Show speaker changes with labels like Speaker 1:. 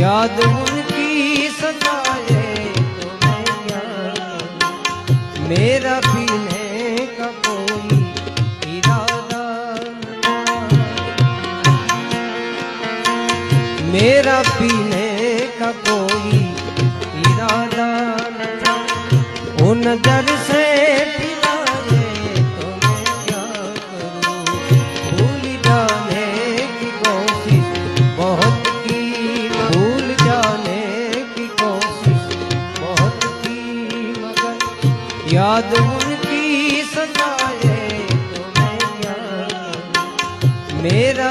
Speaker 1: याद उनकी सताए तो मैं क्या करूं। मेरा पीने का कोई इरादा न था, मेरा पीने का कोई इरादा न था। वो नजर से पिलाए तो मैं क्या करूं। भूल जाने की कोशिश बहुत की, भूल जाने की कोशिश बहुत की, मगर याद उनकी सताए तो मैं क्या करूं। मेरा